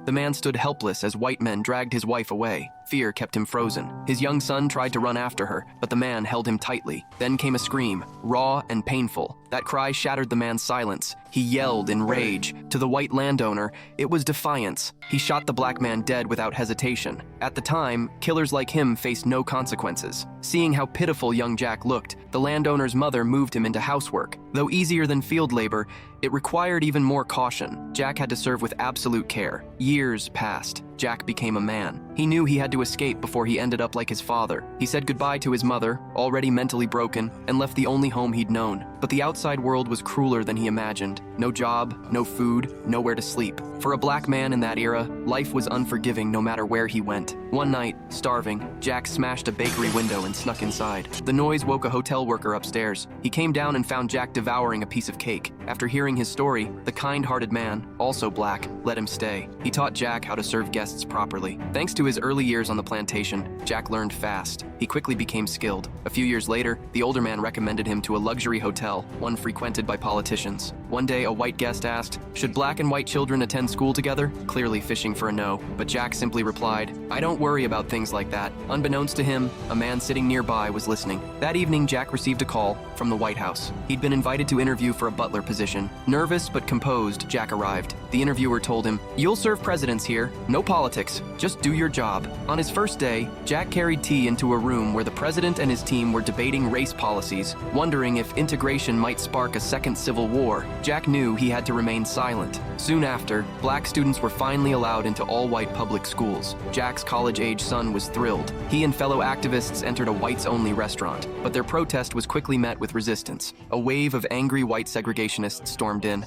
The man stood helpless as white men dragged his wife away. Fear kept him frozen. His young son tried to run after her, but the man held him tightly. Then came a scream, raw and painful. That cry shattered the man's silence. He yelled in rage. To the white landowner, it was defiance. He shot the black man dead without hesitation. At the time, killers like him faced no consequences. Seeing how pitiful young Jack looked, the landowner's mother moved him into housework. Though easier than field labor, it required even more caution. Jack had to serve with absolute care. Years passed. Jack became a man. He knew he had to escape before he ended up like his father. He said goodbye to his mother, already mentally broken, and left the only home he'd known. But the outside world was crueler than he imagined. No job, no food, nowhere to sleep. For a black man in that era, life was unforgiving no matter where he went. One night, starving, Jack smashed a bakery window and snuck inside. The noise woke a hotel worker upstairs. He came down and found Jack devouring a piece of cake. After hearing his story, the kind-hearted man, also black, let him stay. He taught Jack how to serve guests properly. Thanks to his early years on the plantation, Jack learned fast. He quickly became skilled. A few years later, the older man recommended him to a luxury hotel, one frequented by politicians. One day, a white guest asked, "Should black and white children attend school together?" Clearly fishing for a no, but Jack simply replied, "I don't worry about things like that." Unbeknownst to him, a man sitting nearby was listening. That evening, Jack received a call from the White House. He'd been invited to interview for a butler position. Nervous but composed, Jack arrived. The interviewer told him, "You'll serve presidents here. No politics. Just do your job." On his first day, Jack carried tea into a room where the president and his team were debating race policies, wondering if integration might spark a second civil war. Jack knew he had to remain silent. Soon after, black students were finally allowed into all-white public schools. Jack's college-age son was thrilled. He and fellow activists entered a whites-only restaurant, but their protest was quickly met with resistance. A wave of angry white segregationists stormed in.